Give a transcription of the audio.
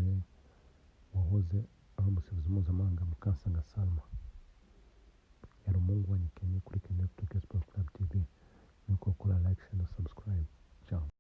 yasimbuye wahoze ari umusifuzi mpuzamahanga Mukansanga Salma. Yari umuhungu wa Nyikenye kuri Kenya Africa Sport Club TV. Nuko kora like, share na subscribe. Ciao.